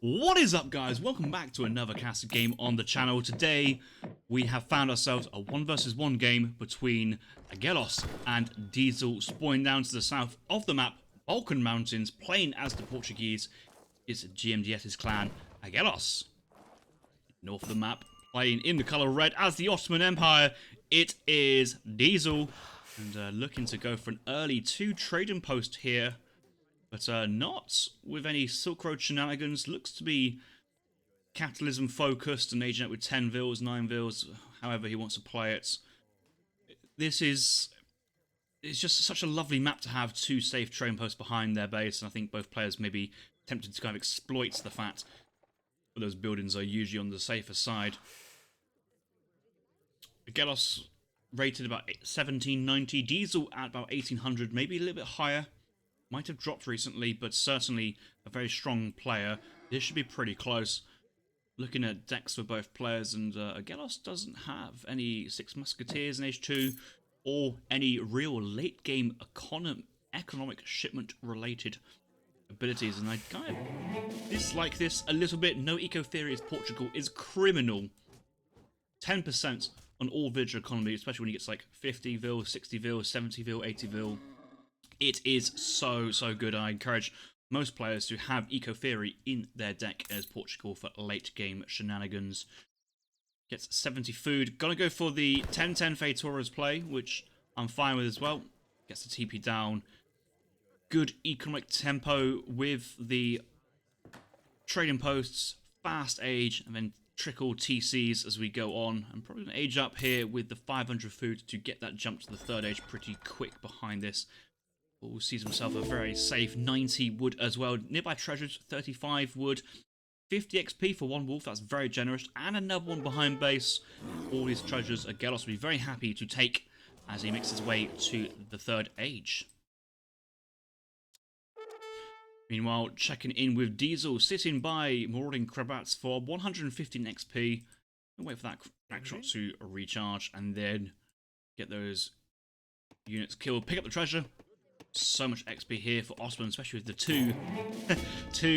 What is up, guys? Welcome back to another casted game on the channel. Today we have found ourselves a 1 versus 1 game between Aggelos and Diesel, spawning down to the south of the map, Balkan Mountains, playing as the Portuguese. It's GMDS's clan, Aggelos. North of the map, playing in the colour red as the Ottoman Empire, it is Diesel. And looking to go for an early 2 trading post here. But not with any Silk Road shenanigans. Looks to be capitalism focused and aging out with 10 vils, 9 vils, however he wants to play it. It's just such a lovely map to have 2 safe train posts behind their base, and I think both players may be tempted to kind of exploit the fact that those buildings are usually on the safer side. Aggelos rated about 1790, Diesel at about 1800, maybe a little bit higher. Might have dropped recently, but certainly a very strong player. This should be pretty close. Looking at decks for both players, and Aggelos doesn't have any Six Musketeers in Age 2, or any real late-game economic shipment-related abilities, and I kind of dislike this a little bit. No eco theory as Portugal is criminal. 10% on all village economy, especially when he gets like 50 vil, 60 vil, 70 vil, 80 vil. It is so good. I encourage most players to have Eco Theory in their deck as Portugal for late game shenanigans. Gets 70 food. Gonna go for the 10-10 Feitora's play, which I'm fine with as well. Gets the TP down. Good economic tempo with the trading posts, fast age, and then trickle TCs as we go on. I'm probably gonna age up here with the 500 food to get that jump to the 3rd age pretty quick behind this. Sees himself a very safe 90 wood as well. Nearby treasures, 35 wood. 50 XP for 1 wolf, that's very generous. And another one behind base. All these treasures, Aggelos will be very happy to take as he makes his way to the 3rd age. Meanwhile, checking in with Diesel, sitting by Marauding Crabats for 115 XP. We'll wait for that crack shot to recharge and then get those units killed. Pick up the treasure. So much XP here for Ottomans, especially with the two.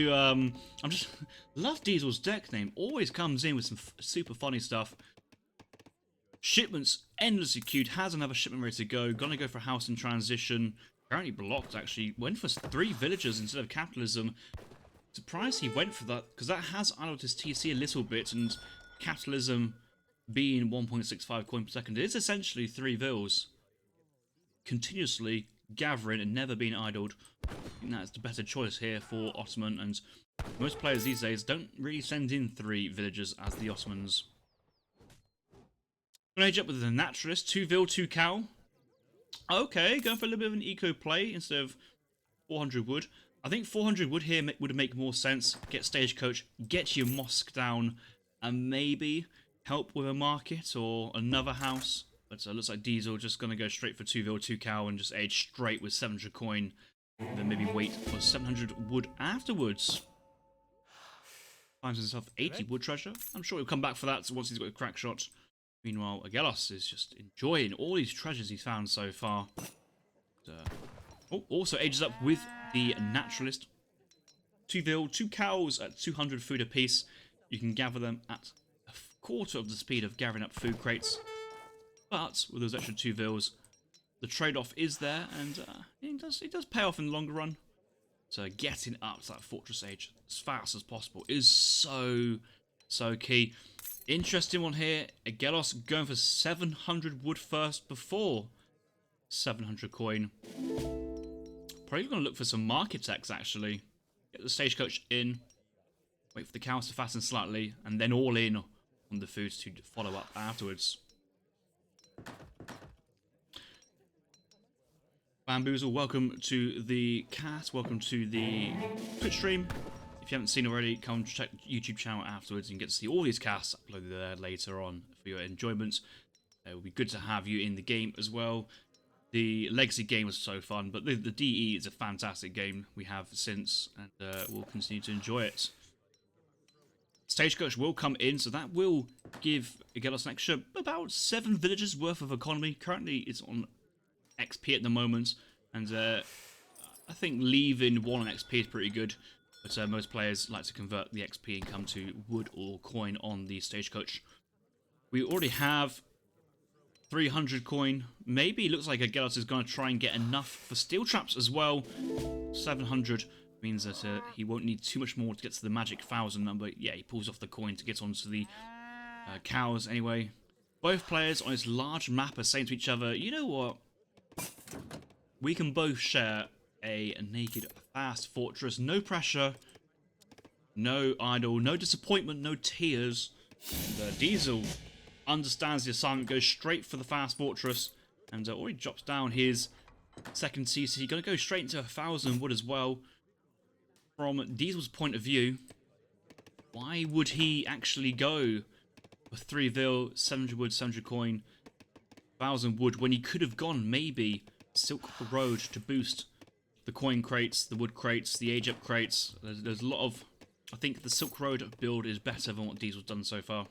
I'm just love Diesel's deck name. Always comes in with some super funny stuff. Shipments endlessly queued. Has another shipment ready to go. Gonna go for house in transition. Currently blocked. Actually went for 3 villagers instead of capitalism. Surprised he went for that because that has idled his TC a little bit, and capitalism being 1.65 coin per second is essentially 3 vils. Continuously gathering and never being idled. I think that's the better choice here for Ottoman, and most players these days don't really send in 3 villagers as the Ottomans. I'm going to age up with the Naturalist, 2 vil, 2 cow. Okay, going for a little bit of an eco play instead of 400 wood. I think 400 wood here would make more sense. Get Stagecoach, get your mosque down, and maybe help with a market or another house. But looks like Diesel just going to go straight for 2 vil, 2 cow and just age straight with 700 coin. And then maybe wait for 700 wood afterwards. Finds himself 80 wood treasure. I'm sure he'll come back for that once he's got a crack shot. Meanwhile, Aggelos is just enjoying all these treasures he's found so far. Also ages up with the Naturalist. 2 vil, 2 cows at 200 food apiece. You can gather them at a quarter of the speed of gathering up food crates. But with those extra 2 vils, the trade-off is there, and it does pay off in the longer run. So getting up to that Fortress Age as fast as possible is so key. Interesting one here. Aggelos going for 700 wood first before 700 coin. Probably going to look for some market techs actually. Get the Stagecoach in, wait for the cows to fasten slightly, and then all in on the foods to follow up afterwards. Bamboozle, welcome to the cast, welcome to the Twitch stream. If you haven't seen already, come check the YouTube channel afterwards and get to see all these casts uploaded there later on for your enjoyment. It will be good to have you in the game as well. The Legacy game was so fun, but the DE is a fantastic game we have since, and we'll continue to enjoy it. Stagecoach will come in, so that will give Aggelos an extra about 7 villages worth of economy. Currently, it's on XP at the moment, and I think leaving 1 on XP is pretty good. But most players like to convert the XP income to wood or coin on the stagecoach. We already have 300 coin. Maybe it looks like Aggelos is going to try and get enough for steel traps as well. 700 means that he won't need too much more to get to the magic 1,000 number. Yeah, he pulls off the coin to get onto the cows anyway. Both players on this large map are saying to each other, you know what? We can both share a naked, fast fortress. No pressure, no idle, no disappointment, no tears. And Diesel understands the assignment, goes straight for the fast fortress, and already drops down his second CC. Going to go straight into 1,000 wood as well. From Diesel's point of view, why would he actually go for 3 vil, 700 wood, 700 coin, 1,000 wood, when he could have gone maybe Silk Road to boost the coin crates, the wood crates, the age up crates? There's a lot of... I think the Silk Road build is better than what Diesel's done so far.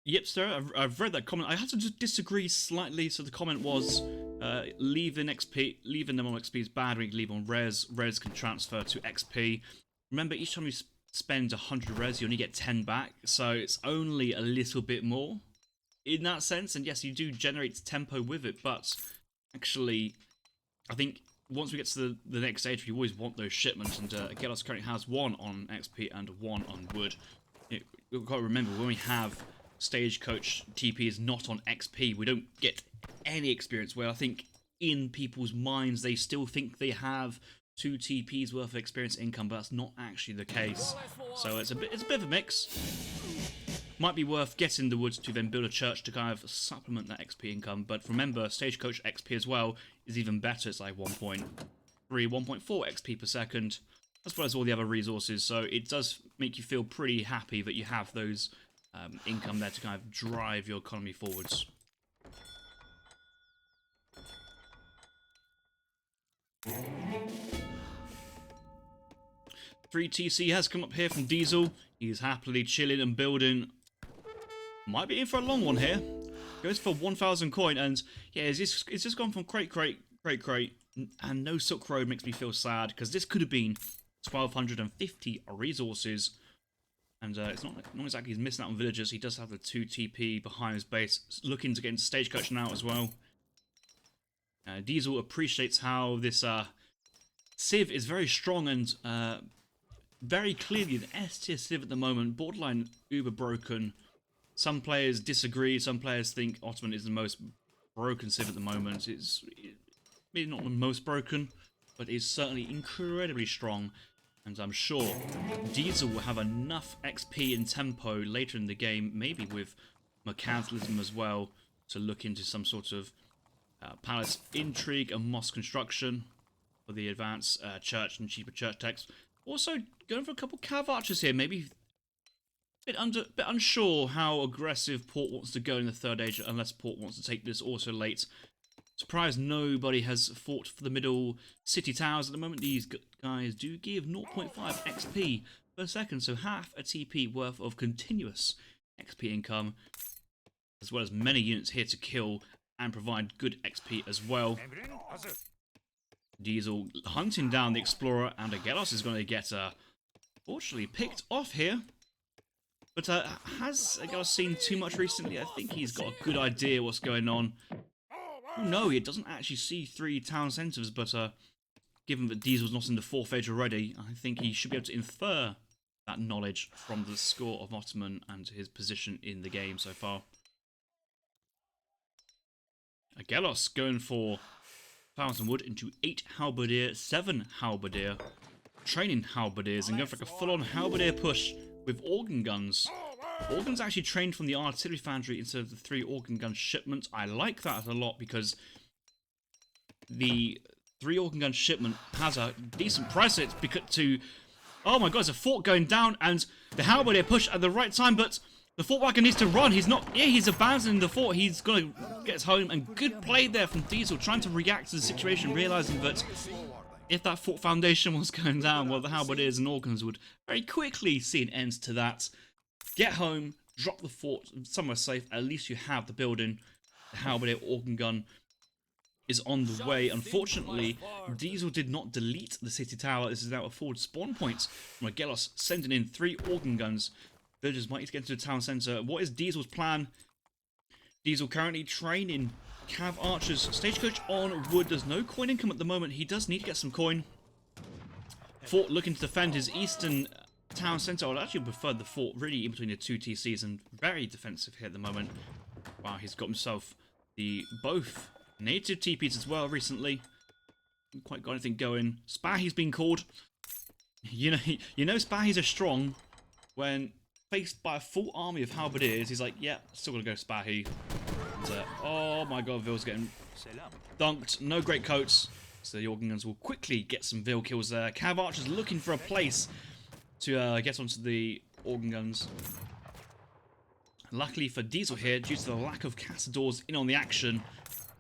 Yep, sir, I've read that comment. I had to just disagree slightly. So the comment was, leaving them on XP is bad. When you leave on res, res can transfer to XP. Remember, each time you spend 100 res, you only get 10 back. So it's only a little bit more in that sense. And yes, you do generate tempo with it. But actually, I think once we get to the next stage, we always want those shipments. And Aggelos currently has 1 on XP and 1 on wood. You've got to remember, when we have stagecoach TP is not on XP, we don't get any experience, where I think in people's minds they still think they have 2 TPs worth of experience income, but that's not actually the case. So it's a bit of a mix. Might be worth getting the woods to then build a church to kind of supplement that XP income, but remember, stagecoach XP as well is even better. It's like 1.3, 1.4 XP per second, as well as all the other resources, so it does make you feel pretty happy that you have those income there to kind of drive your economy forwards. Free TC has come up here from Diesel. He's happily chilling and building. Might be in for a long one here. Goes for 1,000 coin, and yeah, it's just gone from crate, and no Silk Road makes me feel sad, because this could have been 1,250 resources. And it's not exactly he's missing out on villagers. He does have the 2 TP behind his base. Looking to get into stagecoach now as well. Diesel appreciates how this Civ is very strong and very clearly an S tier Civ at the moment. Borderline uber broken. Some players disagree. Some players think Ottoman is the most broken Civ at the moment. It's maybe not the most broken, but it's certainly incredibly strong. And I'm sure Diesel will have enough XP and tempo later in the game, maybe with mercantilism as well, to look into some sort of palace intrigue and mosque construction for the advanced church and cheaper church techs. Also, going for a couple cav archers here, maybe a bit unsure how aggressive Port wants to go in the third age, unless Port wants to take this also late. Surprised nobody has fought for the middle city towers at the moment. These guys do give 0.5 XP per second, so half a TP worth of continuous XP income, as well as many units here to kill and provide good XP as well. Diesel hunting down the Explorer, and Aggelos is going to get fortunately picked off here. But has Aggelos seen too much recently? I think he's got a good idea what's going on. No, he doesn't actually see 3 town centres, but given that Diesel's not in the 4th age already, I think he should be able to infer that knowledge from the score of Ottoman and his position in the game so far. Aggelos going for 1,000 wood into 8 halberdier, 7 halberdier, training halberdiers, and going for like a full-on halberdier push with organ guns. Organs actually trained from the artillery foundry instead of the 3 organ gun shipments. I like that a lot, because the 3 organ gun shipment has a decent price to... Oh my god, there's a fort going down, and the halberdier push at the right time, but the fort wagon needs to run. He's not... Yeah, he's abandoning the fort. He's going to get home, and good play there from Diesel, trying to react to the situation, realising that if that fort foundation was going down, well, the halberdiers and organs would very quickly see an end to that. Get home, drop the fort somewhere safe. At least you have the building. The halberdier organ gun is on the way. Unfortunately, Diesel did not delete the city tower. This is now a forward spawn point from Aggelos, sending in 3 organ guns. Villagers might need to get into the town centre. What is Diesel's plan? Diesel currently training cav archers. Stagecoach on wood. There's no coin income at the moment. He does need to get some coin. Fort looking to defend his eastern town centre. I would actually prefer the fort really in between the 2 TCs, and very defensive here at the moment. Wow, he's got himself the both native TPs as well recently. Haven't quite got anything going. Spahi's been called. You know Spahi's are strong when faced by a full army of halberdiers. He's like, yeah, still gonna go Spahi. Oh my god, Vil's getting dunked. No great coats. So the organ guns will quickly get some Vil kills there. Cav archers looking for a place to get onto the organ guns. Luckily for Diesel here, due to the lack of Castadors in on the action,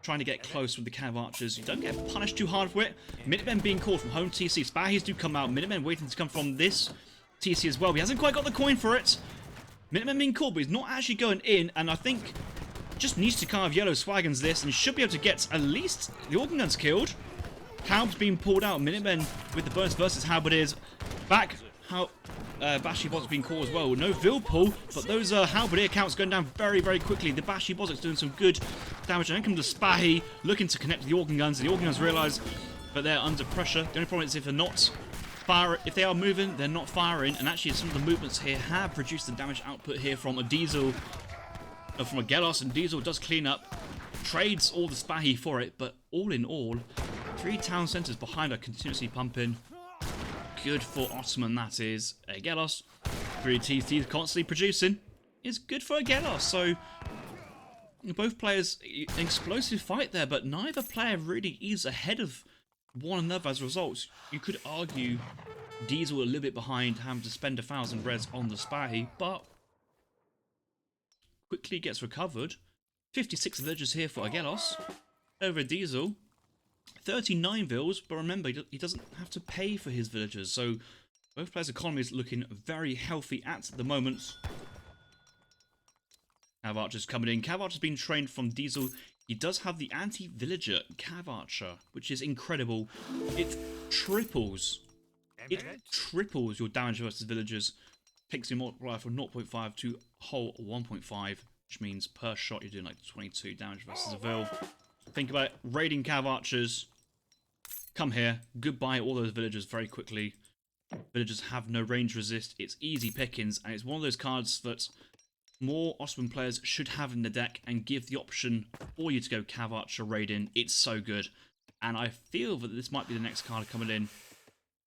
trying to get close with the cav archers. You don't get punished too hard for it. Minutemen being called from home TC. Spahies do come out. Minutemen waiting to come from this TC as well. He hasn't quite got the coin for it. Minutemen being called, but he's not actually going in. And I think just needs to carve yellow swagons this, and he should be able to get at least the organ guns killed. Halb's being pulled out. Minutemen with the burst versus halberdiers. Back. Bashi Bozik's being called as well. No Vil pull, but those halberdier counts going down very, very quickly. The Bashi Bozik's doing some good damage. And then comes the Spahi looking to connect the organ guns. The organ guns realise that they're under pressure. The only problem is if they're not if they are moving, they're not firing. And actually, some of the movements here have reduced the damage output here from a Diesel, from a Aggelos, and Diesel does clean up, trades all the Spahi for it. But all in all, 3 town centres behind are continuously pumping. Good for Ottoman, that is. Aggelos, 3 TCs constantly producing, is good for Aggelos. So, both players, an explosive fight there, but neither player really is ahead of one another as a result. You could argue Diesel a little bit behind, having to spend 1,000 res on the Spahi, but quickly gets recovered. 56 villagers here for Aggelos over Diesel. 39 Vils, but remember, he doesn't have to pay for his villagers, so both players' economy is looking very healthy at the moment. Cav Archer's coming in. Cav Archer's been trained from Diesel. He does have the anti-villager Cav Archer, which is incredible. It triples your damage versus villagers. Takes your multiplier from 0.5 to whole 1.5, which means per shot you're doing like 22 damage versus a Vil. Think about it. Raiding Cav Archers. Come here. Goodbye all those villagers very quickly. Villagers have no range resist. It's easy pickings, and it's one of those cards that more Ottoman players should have in the deck and give the option for you to go Cav Archer raiding. It's so good. And I feel that this might be the next card coming in.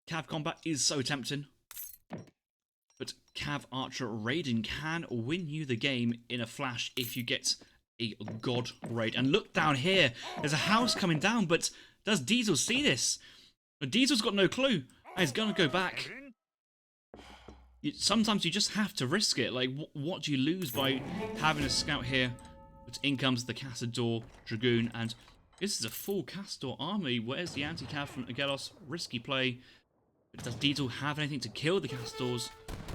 Cav Combat is so tempting. But Cav Archer raiding can win you the game in a flash if you get a god raid. And look down here, there's a house coming down, but does Diesel see this? Diesel's got no clue, and he's gonna go back. Sometimes you just have to risk it. Like, what do you lose by having a scout here? But in comes the Castador Dragoon, and this is a full Castador army. Where's the anti-cav from Aggelos? Risky play. But does Diesel have anything to kill the Castadors?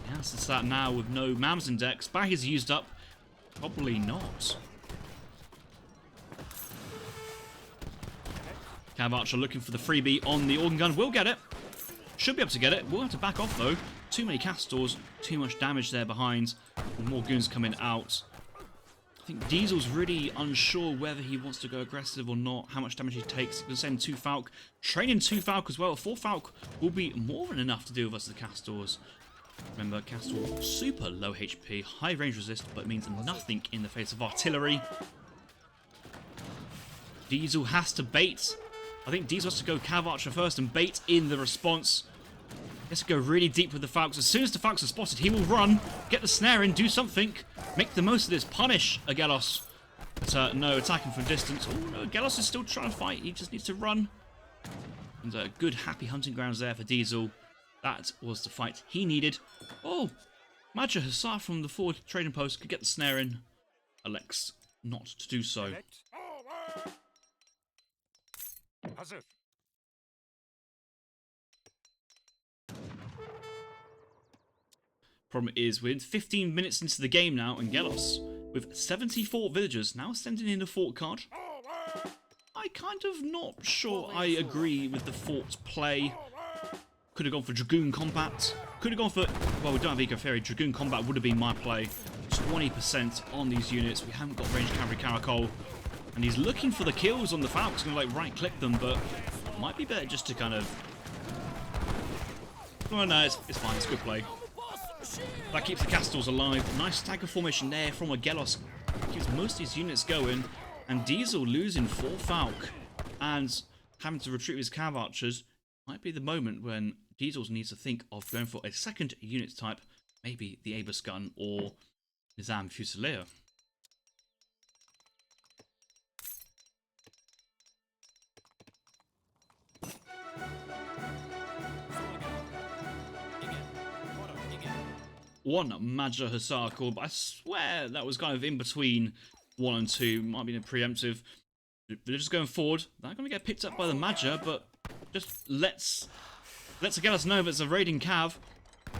He has to start now with no Mams in deck. Spag is used up. Probably not. Cav Archer looking for the freebie on the organ gun. Will get it. Should be able to get it. We'll have to back off though. Too many Castors. Too much damage there behind. And more goons coming out. I think Diesel's really unsure whether he wants to go aggressive or not. How much damage he takes. He can send 2 Falk. Training 2 Falk as well. 4 Falk will be more than enough to deal with us the Castors. Remember, Castor super low HP. High range resist, but means nothing in the face of artillery. Diesel has to bait. I think Diesel has to go Cav Archer first and bait in the response. He has to go really deep with the Falcons. As soon as the Falcons are spotted, he will run, get the snare in, do something, make the most of this, punish Aggelos. But no, attacking from distance. Oh no, Aggelos is still trying to fight. He just needs to run. And good, happy hunting grounds there for Diesel. That was the fight he needed. Oh, Major Hussar from the forward trading post could get the snare in. Elects not to do so. Problem is, we're 15 minutes into the game now, and Aggelos, with 74 villagers, now sending in a fort card. I kind of not sure I agree with the fort play. Could have gone for Dragoon Combat. Could have gone for... Well, we don't have Eco Fairy. Dragoon Combat would have been my play. 20% on these units. We haven't got ranged cavalry Caracol. And he's looking for the kills on the Falcons. Going to like right-click them, but it might be better just to kind of... Oh no, it's fine. It's good play. That keeps the Castles alive. Nice stagger formation there from Aggelos. Keeps most of his units going. And Diesel losing 4 Falc. And having to retreat with his Cav Archers. Might be the moment when Diesel needs to think of going for a second unit type. Maybe the Abus Gun or Nizam Fusilier. One Major Hussar call, but I swear that was kind of in between 1 and 2. Might be a preemptive. They're just going forward. They're going to get picked up by the Major, but just let's Aggelos know if it's a raiding Cav.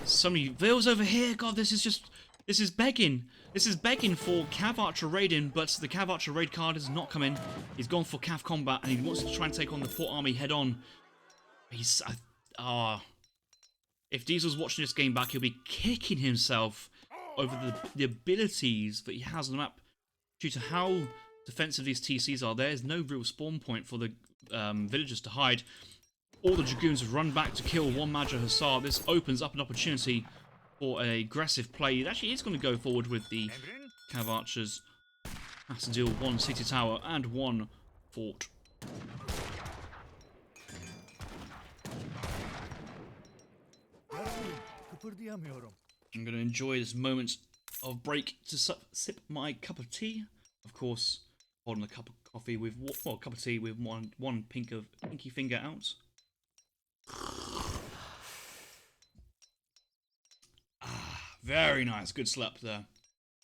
So many vills over here. God, this is begging. This is begging for Cav Archer raiding, but the Cav Archer raid card is not coming. He's gone for Cav Combat, and he wants to try and take on the Fort Army head on. He's... If Diesel's watching this game back, he'll be kicking himself over the abilities that he has on the map. Due to how defensive these TCs are, there is no real spawn point for the villagers to hide. All the Dragoons have run back to kill 1 Major Hussar. This opens up an opportunity for an aggressive play. It actually is going to go forward with the Cav Archers. Has to deal 1 city tower and 1 fort. I'm going to enjoy this moment of break to sip my cup of tea. Of course, holding a cup of coffee with, well, a cup of tea with one pinky finger out. Very nice. Good slurp there.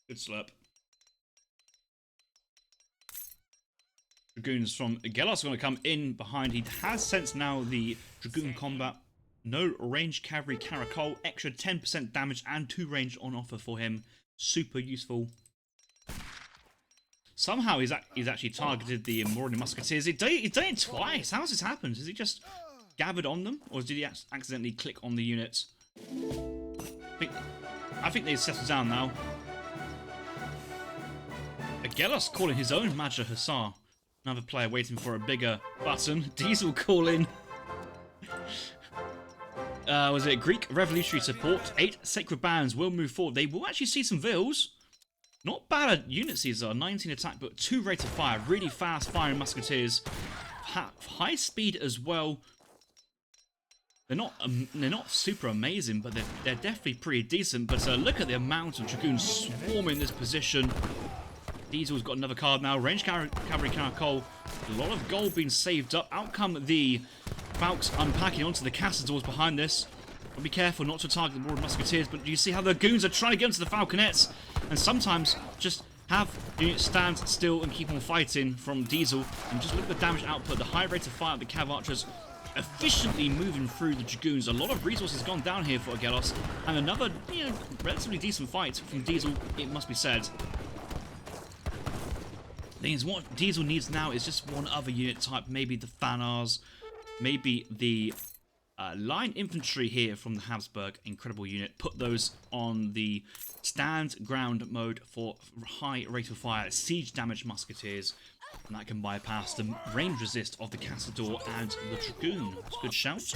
Good slurp. Dragoons from Aggelos are going to come in behind. He has sensed now the Dragoon Combat. No ranged cavalry Caracol, extra 10% damage and 2 range on offer for him. Super useful. Somehow he's actually targeted the Marauding Musketeers. He's done it twice. How has this happened? Has he just gathered on them? Or did he accidentally click on the units? I think they've settled down now. Aggelos calling his own Major Hussar. Another player waiting for a bigger button. Diesel calling... was it Greek Revolutionary Support? 8 Sacred Bands will move forward. They will actually see some vills. Not bad units these are. 19 attack, but 2 rate of fire. Really fast firing musketeers. High speed as well. They're not super amazing, but they're definitely pretty decent. But look at the amount of Dragoons swarming this position. Diesel's got another card now. Ranged Cavalry Caracol. A lot of gold being saved up. Out come the Falcons unpacking onto the Castadors behind this. But be careful not to target the Marauding Musketeers. But you see how the goons are trying to get into the Falconettes. And sometimes just have units stand still and keep on fighting from Diesel. And just look at the damage output. The high rate of fire of the Cav Archers efficiently moving through the Dragoons. A lot of resources gone down here for Aggelos. And another, relatively decent fight from Diesel, it must be said. The thing is, what Diesel needs now is just one other unit type. Maybe the Fanars. Maybe the line infantry here from the Habsburg. Incredible unit. Put those on the stand ground mode for high rate of fire. Siege damage musketeers. And that can bypass the range resist of the Castador and the Dragoon. It's a good shout.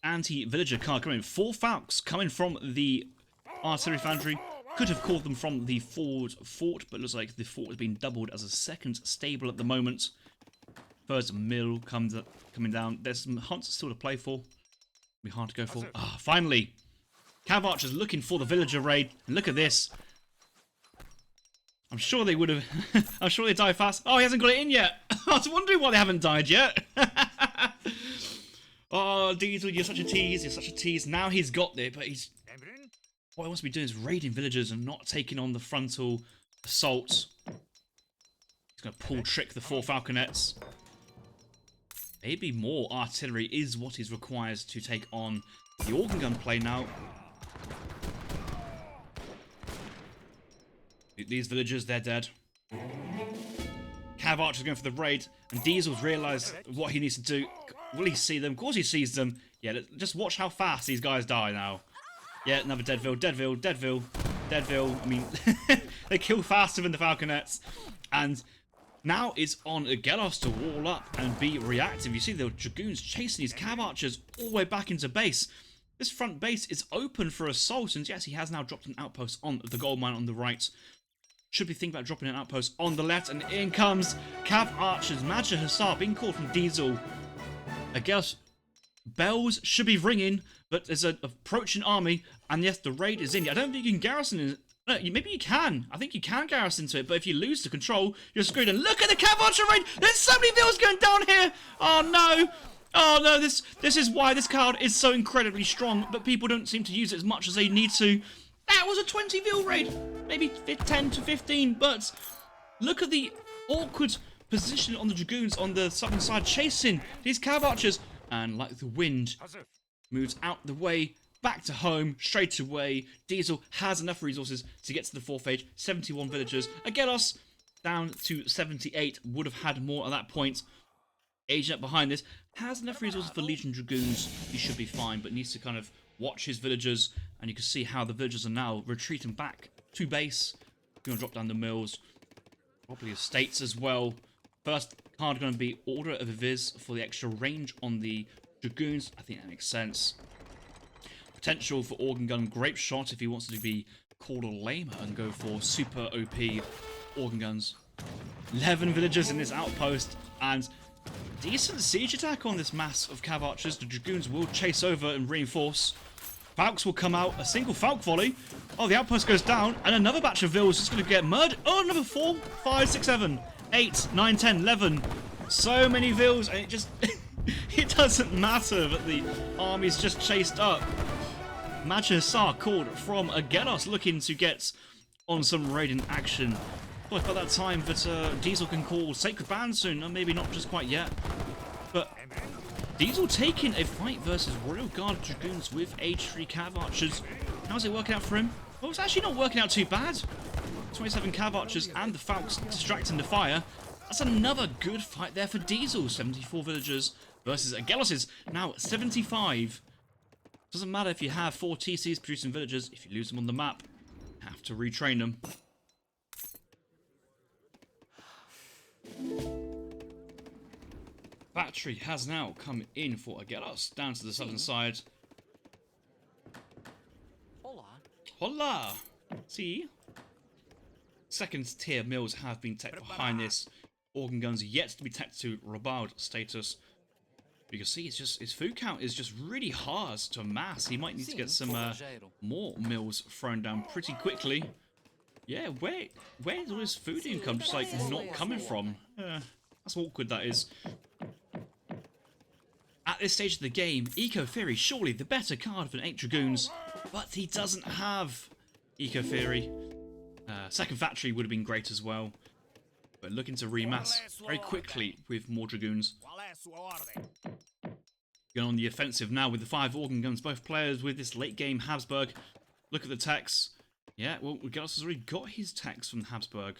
Anti-villager card coming in. 4 Falcons coming from the artillery foundry. Could have called them from the forward fort, but looks like the fort has been doubled as a second stable at the moment. First mill coming down. There's some hunts still to play for. Be hard to go for. Finally, Cav Archers looking for the villager raid. And look at this. I'm sure they would have. I'm sure they die fast. Oh, he hasn't got it in yet. I was wondering why they haven't died yet. Oh, Diesel, you're such a tease. You're such a tease. Now he's got it, but he's. What he wants to be doing is raiding villagers and not taking on the frontal assaults. He's going to pull trick the 4 Falconettes. maybe more artillery is what is required to take on the organ gun play now. These villagers, they're dead. Cav Archer's going for the raid, and Diesel's realised what he needs to do. Will he see them? Of course he sees them. Yeah, just watch how fast these guys die now. Yeah, another Deadville, Deadville, Deadville, Deadville. I mean, they kill faster than the Falconets. And now it's on Aggelos to wall up and be reactive. You see the Dragoons chasing these Cav Archers all the way back into base. This front base is open for assault, and yes, he has now dropped an outpost on the gold mine on the right. Should be thinking about dropping an outpost on the left, and in comes Cav Archers. Major Hussar being called from Diesel. Aggelos, bells should be ringing, but there's an approaching army, and yes, the raid is in. I don't think you can garrison it. No, maybe you can. I think you can garrison to it, but if you lose the control, you're screwed. And look at the Cav Archer raid! There's so many vills going down here! Oh no! Oh no, this is why this card is so incredibly strong, but people don't seem to use it as much as they need to. That was a 20 vill raid! Maybe 10 to 15, but look at the awkward position on the Dragoons on the southern side, chasing these Cav Archers. And like the wind, moves out the way, back to home, straight away. Diesel has enough resources to get to the 4th age, 71 villagers. Aggelos down to 78, would have had more at that point. Agent up behind this, has enough resources for Legion Dragoons. He should be fine, but needs to kind of watch his villagers, and you can see how the villagers are now retreating back to base. Going to drop down the mills, probably estates as well. First card going to be Order of Viz for the extra range on the Dragoons. I think that makes sense. Potential for Organ Gun Grape Shot if he wants to be called a lamer and go for super OP Organ Guns. 11 villagers in this outpost, and decent siege attack on this mass of Cav Archers. The Dragoons will chase over and reinforce. Falcons will come out, a single Falk volley. Oh, the outpost goes down, and another batch of vills is going to get murdered. Oh, another 4, 5, 6, 7, 8, 9, 10, 11. So many vills, and it just... it doesn't matter that the army's just chased up. Major Hussar called from Aggelos, looking to get on some raiding action. But by that time that Diesel can call Sacred Band soon, or maybe not just quite yet. But Diesel taking a fight versus Royal Guard Dragoons with Age 3 Cav Archers. How's it working out for him? Well, it's actually not working out too bad. 27 Cav Archers and the Falcons distracting the fire. That's another good fight there for Diesel. 74 villagers versus Aggelos' now 75. Doesn't matter if you have 4 TCs producing villagers. If you lose them on the map, you have to retrain them. Battery has now come in for Aggelos down to the southern side. Hola. Hola! See? Second tier mills have been teched behind this. Organ guns yet to be teched to Rabaud status. You can see it's just his food count is just really hard to amass. He might need to get some more mills thrown down pretty quickly. Yeah, where's all his food income just like not coming from? That's awkward, that is. At this stage of the game, Eco Theory surely the better card for 8 Dragoons, but he doesn't have Eco Theory. Second Factory would have been great as well, but looking to remass very quickly with more Dragoons. Going on the offensive now with the 5 organ guns, both players with this late game Habsburg. Look at the techs. Yeah, well, Aggelos has already got his techs from Habsburg.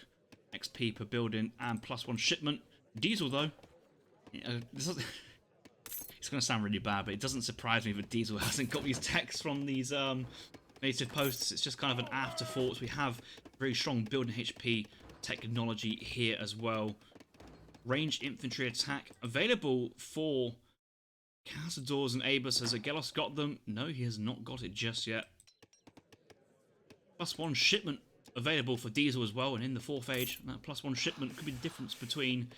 XP per building and +1 shipment. Diesel though, it's going to sound really bad, but it doesn't surprise me that Diesel hasn't got these techs from these native posts. It's just kind of an afterthought. We have very strong building HP technology here as well. Ranged infantry attack available for Cazadors and Abus. Has Aggelos got them? No, he has not got it just yet. +1 shipment available for Diesel as well, and in the 4th age, that +1 shipment could be the difference between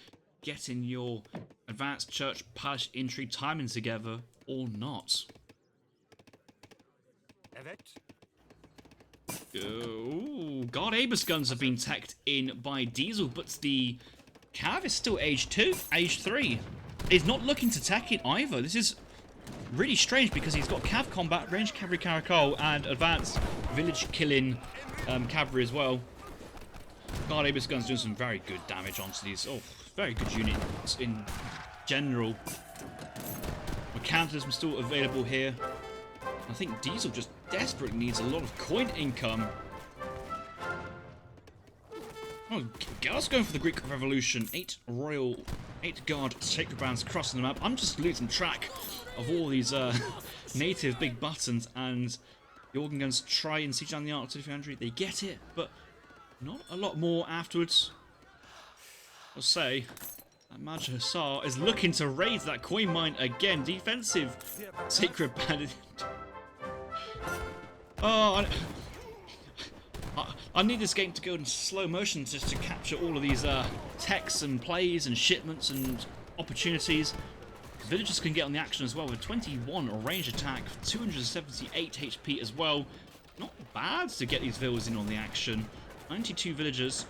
getting your advanced church parish intrigue timing together or not. Oh, God, Abus guns have been teched in by Diesel, but the Cav is still age 2, age 3. He's not looking to tech it either. This is really strange because he's got Cav combat, ranged cavalry caracol, and advanced village killing cavalry as well. God, Abus guns doing some very good damage onto these. Oh, very good units in general. Counters still available here. I think Diesel just desperately needs a lot of coin income. Oh, Aggelos going for the Greek Revolution. 8 guard sacred bands crossing the map. I'm just losing track of all these native big buttons, and the organ guns try and siege down the artillery foundry. They get it, but not a lot more afterwards. I'll say that Major Hussar is looking to raise that coin mine again. Defensive sacred band. Oh, I need this game to go in slow motion just to capture all of these techs and plays and shipments and opportunities. Villagers can get on the action as well with 21 range attack, 278 HP as well. Not bad to get these villas in on the action. 92 villagers.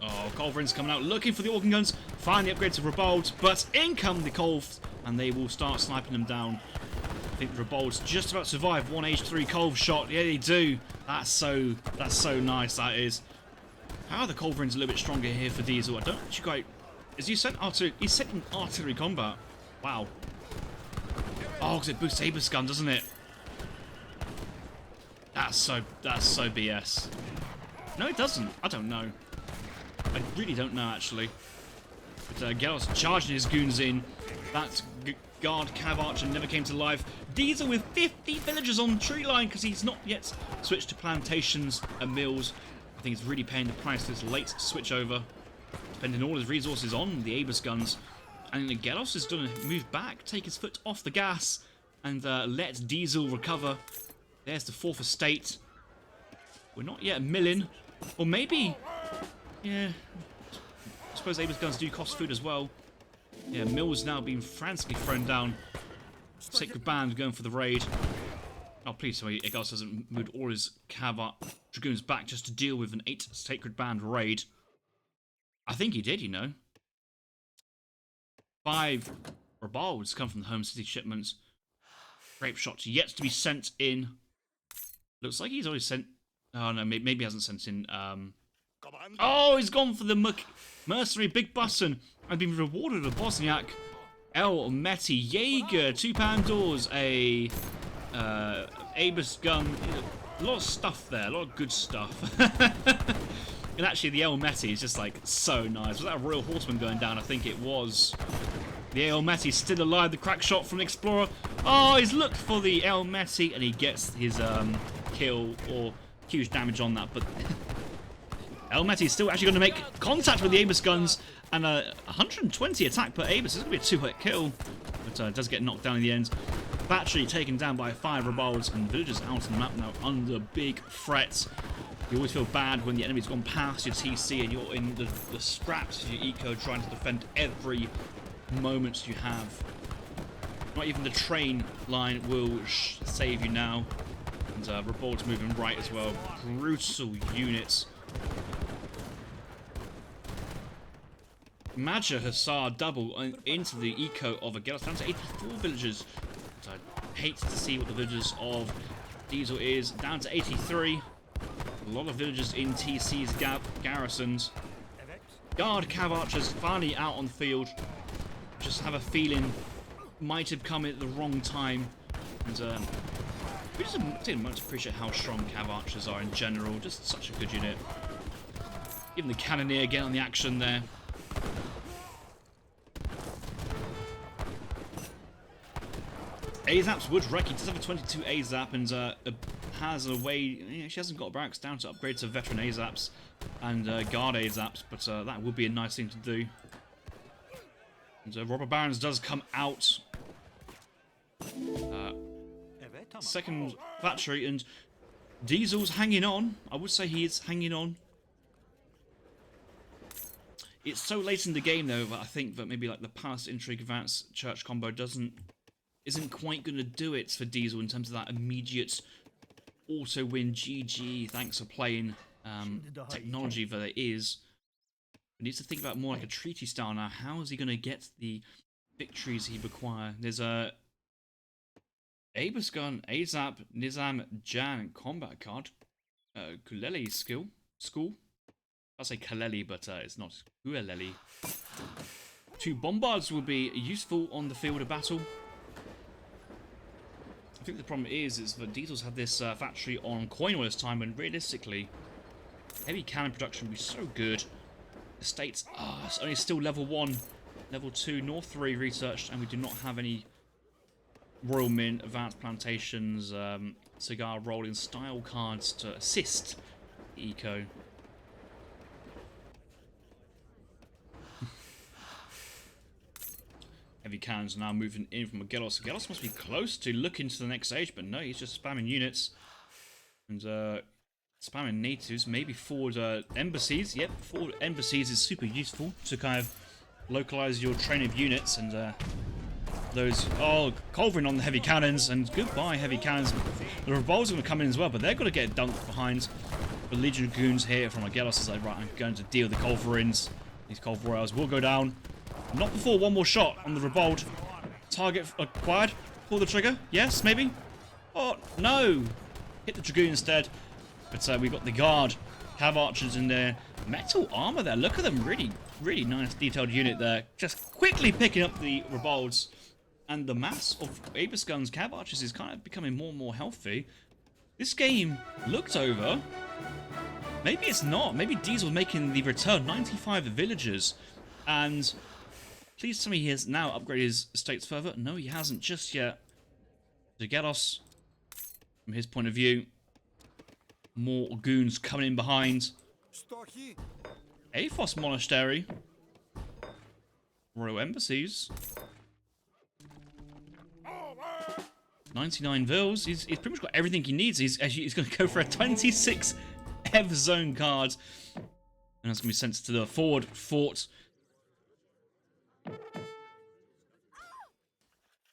Oh, Culverins coming out looking for the organ guns. Find the upgrade to Revolt, but in come the Colv, and they will start sniping them down. I think Revolt's just about to survive one H3 Colv shot. Yeah, they do. That's so nice, that is. How are the Culverins a little bit stronger here for Diesel? I don't actually quite... Is he sent artillery? He's sent in artillery combat. Wow. Oh, because it boosts Abe's gun, doesn't it? That's so BS. No, it doesn't. I don't know. I really don't know, actually. But Aggelos charging his goons in. That guard cav archer never came to life. Diesel with 50 villagers on tree line because he's not yet switched to plantations and mills. I think he's really paying the price for this late switch over, spending all his resources on the Abus guns. And Aggelos is going to move back, take his foot off the gas, and let Diesel recover. There's the 4th estate. We're not yet milling. Or maybe... Yeah... I suppose Abus guns do cost food as well. Yeah, Mill's now being frantically thrown down. Sacred Band going for the raid. Oh, please, so Aggelos hasn't moved all his cav dragoons back just to deal with an 8 Sacred Band raid. I think he did, you know. 5 Rebalds come from the home city shipments. Grape shots yet to be sent in. Looks like he's always sent... Oh, no, maybe he hasn't sent in... Oh, he's gone for the mercenary big button and been rewarded with a Bosniak El Meti Jaeger, 2 Pandors, a Abus gun, a lot of stuff there, a lot of good stuff. And actually the El Meti is just like so nice. Was that a Royal Horseman going down? I think it was. The El Meti's still alive, the crack shot from the Explorer. Oh, he's looked for the El Meti and he gets his kill or huge damage on that, but El Meti is still actually going to make contact with the Abus guns, and 120 attack per Abus. This is going to be a 2-hit kill, but does get knocked down in the end. Battery taken down by 5 Rebalds, and villagers out on the map now under big threat. You always feel bad when the enemy's gone past your TC and you're in the scraps of your eco trying to defend every moment you have. Not even the train line will save you now. And Rebalds moving right as well. Brutal units. Major Hussar double into the eco of Aggelos, down to 84 villagers. So I hate to see what the villagers of Diesel is. Down to 83. A lot of villagers in TC's garrisons. Guard cav archers finally out on the field. Just have a feeling might have come at the wrong time. And we just didn't much appreciate how strong cav archers are in general. Just such a good unit. Even the cannoneer getting on the action there. Azaps would wreck. He does have a 22 Azap and has a way... Yeah, she hasn't got barracks down to upgrade to veteran Azaps and guard Azaps, but that would be a nice thing to do. And Robber Barons does come out. Second battery, and Diesel's hanging on. I would say he is hanging on. It's so late in the game though that I think that maybe like the Palace Intrigue Advance Church combo isn't quite going to do it for Diesel in terms of that immediate auto win. GG, thanks for playing technology that it is. He needs to think about more like a treaty style now. How is he going to get the victories he require? There's a Abus gun, Azap, Nizam, Jan combat card, Kuleli school. I'll say Kaleli, but it's not Kuleli. 2 bombards will be useful on the field of battle. I think the problem is that Diesel's had this factory on coin all this time, when realistically, heavy cannon production would be so good. The states it's only still level 1, level 2, nor 3 researched, and we do not have any Royal Mint, Advanced Plantations, cigar rolling style cards to assist eco. Heavy cannons now moving in from Aggelos. Aggelos must be close to looking to the next stage, but no, he's just spamming units. And spamming natives, maybe forward embassies. Yep, forward embassies is super useful to kind of localize your train of units. And those, culvering on the heavy cannons, and goodbye heavy cannons. The revolts are going to come in as well, but they're going to get dunked behind. The Legion of Goons here from Aggelos is like, right, I'm going to deal with the culverins. These culverins will go down. Not before one more shot on the revolt. Target acquired. Pull the trigger. Yes, maybe. Oh, no. Hit the Dragoon instead. But we got the guard. Cav archers in there. Metal armor there. Look at them. Really, really nice detailed unit there. Just quickly picking up the revolts. And the mass of Aegis guns, Cav archers is kind of becoming more and more healthy. This game looked over. Maybe it's not. Maybe Diesel making the return. 95 villagers. And please tell me he has now upgraded his estates further. No, he hasn't just yet. Aggelos, from his point of view, more goons coming in behind. Athos Monastery. Royal Embassies. 99 vills. He's pretty much got everything he needs. He's going to go for a 26 Ev zone card. And that's going to be sent to the forward fort.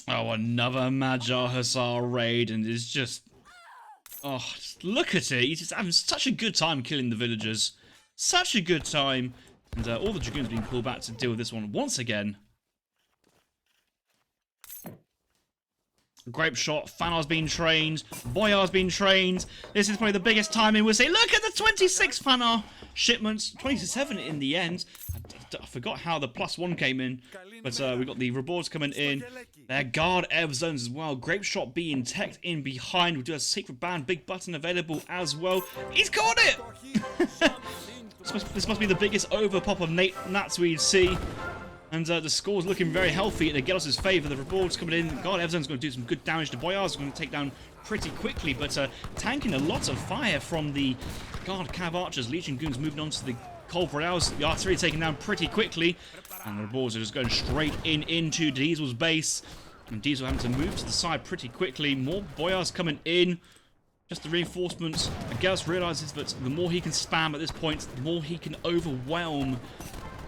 Oh, another Magyar Hussar raid, and it's just... oh, just look at it. He's just having such a good time killing the villagers. Such a good time. And all the Dragoons being pulled back to deal with this one once again. Grape shot. Fanar's been trained. Boyar's been trained. This is probably the biggest timing we'll see. Look at the 26 Fanar shipments. 27 in the end. I forgot how the +1 came in. But we got the rewards coming in. Their guard Ev zones as well. Grape shot being teched in behind. We do a secret band. Big button available as well. He's caught it! This must be the biggest overpop of Nats we'd see. And the score's looking very healthy in Aggelos' favour. The rewards coming in. God, Evzone's going to do some good damage. The Boyar's going to take down pretty quickly, but tanking a lot of fire from the Guard Cav Archers. Legion Goons moving on to the Culverals. The artillery taken down pretty quickly. And the rewards are just going straight into Diesel's base. And Diesel having to move to the side pretty quickly. More Boyars coming in. Just the reinforcements. Aggelos realises that the more he can spam at this point, the more he can overwhelm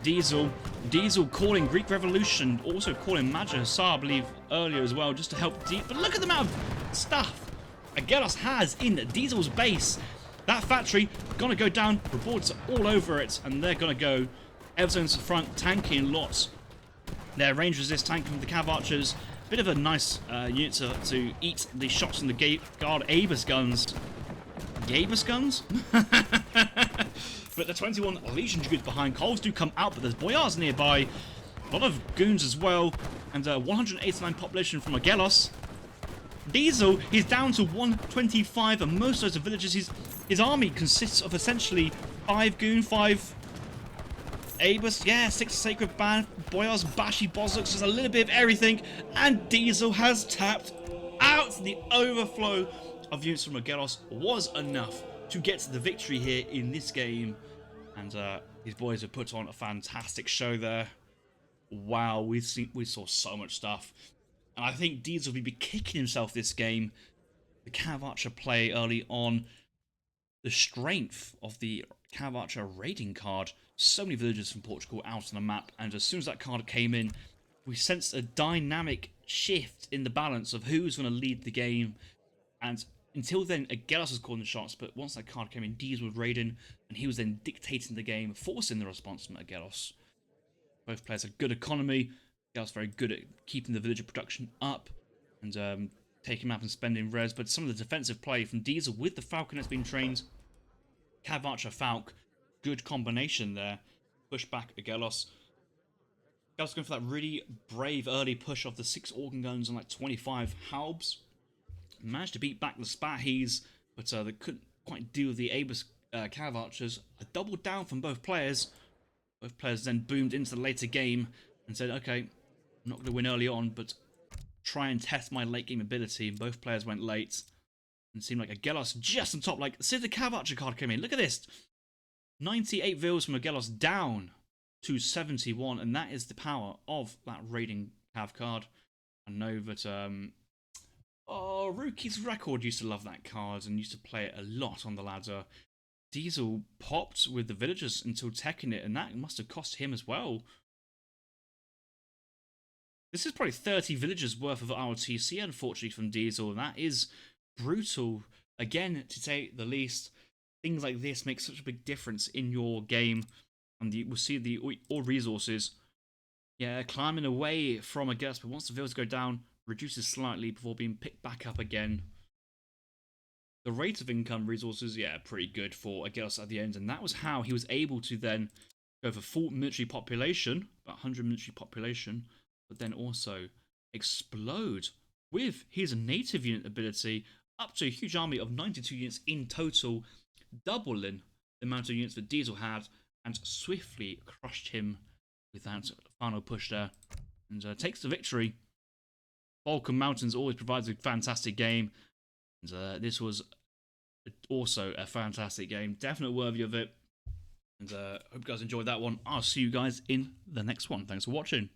Diesel. Diesel calling Greek Revolution, also calling Magyar Hussar, I believe, earlier as well, just to help But look at the amount of stuff Aggelos has in Diesel's base. That factory gonna go down, rewards all over it, and they're gonna go Evzone's front, tanking lots. Their range resist tank from the Cav Archers. Bit of a nice unit to eat the shots from the Guard Aegis guns. Aegis guns? But the 21 Legion Dragoons behind. Coals do come out, but there's Boyars nearby. A lot of goons as well. And 189 population from Aggelos. Diesel, he's down to 125, and most of those villages, his army consists of essentially 5 goon, 5 Aegis, yeah, 6 Sacred Band, Boyars, Bashi, Bozuks, just a little bit of everything. And Diesel has tapped out. The overflow of units from Aggelos was enough to get the victory here in this game, and these boys have put on a fantastic show there. Wow, we saw so much stuff, and I think Diesel will be kicking himself this game. The Cav Archer play early on, the strength of the Cav Archer raiding card. So many villagers from Portugal out on the map, and as soon as that card came in, we sensed a dynamic shift in the balance of who's going to lead the game. And until then, Aggelos was calling the shots, but once that card came in, Diesel was raiding, and he was then dictating the game, forcing the response from Aggelos. Both players had good economy. Aggelos very good at keeping the villager production up, and taking map and spending res, but some of the defensive play from Diesel with the Falcon that's been trained. Cav Archer Falc, good combination there. Push back Aggelos. Aggelos going for that really brave early push of the 6 organ guns and like 25 halbs. managed to beat back the Spahis, but they couldn't quite deal with the Abus Cav Archers. A double down from both players. Both players then boomed into the later game and said, okay, I'm not going to win early on, but try and test my late game ability. And both players went late. And it seemed like Aggelos just on top. Like, see the Cav Archer card came in. Look at this. 98 vils from Aggelos down to 71. And that is the power of that raiding Cav card. I know that Rookie's Record used to love that card and used to play it a lot on the ladder. Diesel popped with the villagers until teching it, and that must have cost him as well. This is probably 30 villagers worth of RTC, unfortunately, from Diesel, and that is brutal. Again, to say the least, things like this make such a big difference in your game, and we'll see the all resources. Yeah, climbing away from Aggelos, but once the villagers go down, reduces slightly before being picked back up again. The rate of income resources, yeah, pretty good for Aggelos at the end, and that was how he was able to then go for full military population, about 100 military population, but then also explode with his native unit ability up to a huge army of 92 units in total, doubling the amount of units that Diesel had, and swiftly crushed him with that final push there, and takes the victory. Balkan Mountains always provides a fantastic game. And this was also a fantastic game. Definitely worthy of it. And hope you guys enjoyed that one. I'll see you guys in the next one. Thanks for watching.